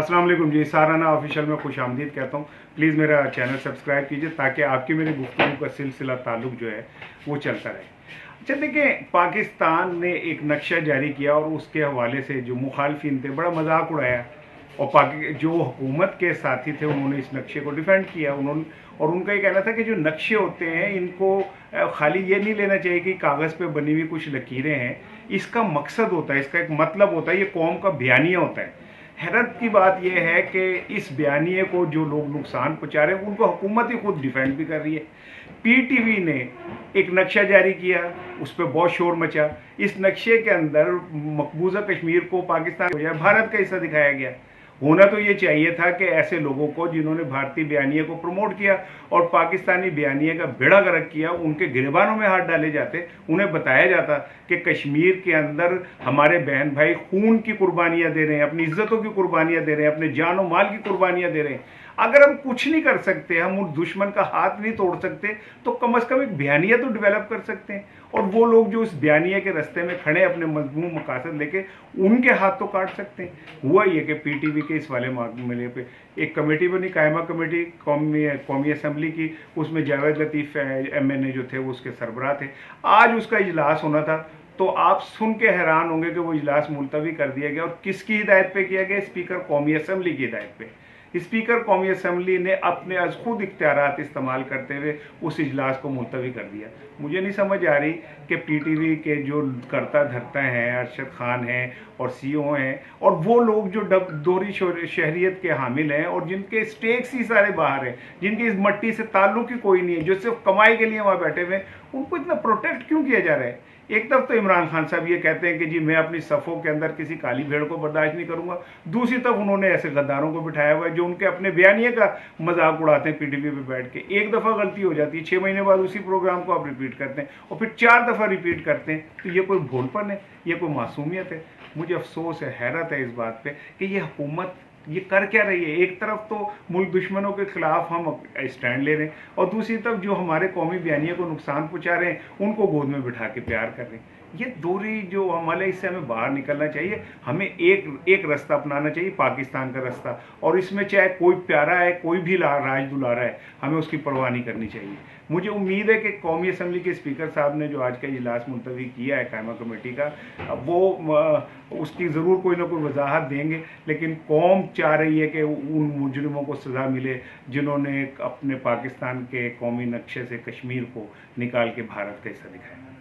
अस्सलाम वालेकुम जी, साराना ऑफिशियल में खुश आमदीद कहता हूँ। प्लीज़ मेरा चैनल सब्सक्राइब कीजिए ताकि आपकी मेरी गुफ्तगू का सिलसिला ताल्लुक जो है वो चलता रहे। अच्छा देखिए, पाकिस्तान ने एक नक्शा जारी किया और उसके हवाले से जो मुखालफिन थे बड़ा मजाक उड़ाया, और जो हुकूमत के साथी थे उन्होंने इस नक्शे को डिफेंड किया। उन्होंने और उनका ये कहना था कि जो नक्शे होते हैं इनको खाली ये नहीं लेना चाहिए कि कागज़ पे बनी हुई कुछ लकीरें हैं, इसका मकसद होता है, इसका एक मतलब होता है, ये कौम का बयानिया होता है। हैरत की बात यह है कि इस बयानिए को जो लोग नुकसान पहुंचा रहे हैं उनको हुकूमत ही खुद डिफेंड भी कर रही है। पीटीवी ने एक नक्शा जारी किया, उस पर बहुत शोर मचा। इस नक्शे के अंदर मकबूजा कश्मीर को पाकिस्तान हो जाए भारत का हिस्सा दिखाया गया। होना तो ये चाहिए था कि ऐसे लोगों को जिन्होंने भारतीय बयानिए को प्रमोट किया और पाकिस्तानी बयानिए का बेड़ा गर्क किया, उनके गिरबानों में हाथ डाले जाते, उन्हें बताया जाता कि कश्मीर के अंदर हमारे बहन भाई खून की कुर्बानियां दे रहे हैं, अपनी इज्जतों की कुर्बानियां दे रहे हैं, अपने जान और माल की कुर्बानियां दे रहे हैं। अगर हम कुछ नहीं कर सकते, हम उस दुश्मन का हाथ नहीं तोड़ सकते, तो कम से कम एक बयानिया तो डेवलप कर सकते हैं। और वो लोग जो उस बयानिया के रास्ते में खड़े अपने मजमूम मकासद लेके, उनके हाथ तो काट सकते हैं। हुआ ये कि पीटीवी के इस वाले मामले पे एक कमेटी बनी, कायमा कमेटी कौमी असम्बली की। उसमें जावेद लतीफ़ MNA जो थे वो उसके सरबराह थे। आज उसका इजलास होना था, तो आप सुन के हैरान होंगे कि वो इजलास मुलतवी कर दिया गया। और किसकी हिदायत पे किया गया? स्पीकर कौमी असम्बली की हिदायत पे। स्पीकर कौमी असम्बली ने अपने अज खुद इख्तियारात इस्तेमाल करते हुए उस इजलास को मुलतवी कर दिया। मुझे नहीं समझ आ रही कि पीटीवी के जो करता धरता हैं, अरशद खान हैं और CEO हैं, और वो लोग जो दोहरी शहरियत के हामिल हैं और जिनके स्टेक्स ही सारे बाहर हैं, जिनकी इस मट्टी से ताल्लुक ही कोई नहीं है, जो सिर्फ कमाई के लिए वहाँ बैठे हुए हैं, उनको इतना प्रोटेक्ट क्यों किया जा रहा है? एक तरफ तो इमरान खान साहब ये कहते हैं कि जी मैं अपनी सफ़ों के अंदर किसी काली भेड़ को बर्दाश्त नहीं करूंगा, दूसरी तरफ उन्होंने ऐसे गद्दारों को बिठाया हुआ है जो उनके अपने बयानिए का मजाक उड़ाते हैं पीटीवी पे बैठ के। एक दफ़ा गलती हो जाती है, 6 महीने बाद उसी प्रोग्राम को आप रिपीट करते हैं और फिर 4 दफ़ा रिपीट करते हैं। तो ये कोई भोलपन है? ये कोई मासूमियत है? मुझे अफसोस है, हैरत है इस बात पर कि ये हुकूमत ये कर क्या रही है। एक तरफ तो मुल्क दुश्मनों के खिलाफ हम स्टैंड ले रहे हैं और दूसरी तरफ जो हमारे कौमी बयानिए को नुकसान पहुंचा रहे हैं उनको गोद में बिठा के प्यार कर रहे हैं। ये दूरी जो हमारे, इससे हमें बाहर निकलना चाहिए। हमें एक रास्ता अपनाना चाहिए, पाकिस्तान का रास्ता, और इसमें चाहे कोई प्यारा है, कोई भी राज दुलारा है, हमें उसकी परवाह नहीं करनी चाहिए। मुझे उम्मीद है कि कौमी असम्बली के स्पीकर साहब ने जो आज का इजलास मुलतवी किया है कायमा कमेटी का, वो उसकी ज़रूर कोई ना कोई वजाहत देंगे। लेकिन कौम चाह रही है कि उन मुजरिमों को सज़ा मिले जिन्होंने अपने पाकिस्तान के कौमी नक्शे से कश्मीर को निकाल के भारत का हिस्सा दिखाया।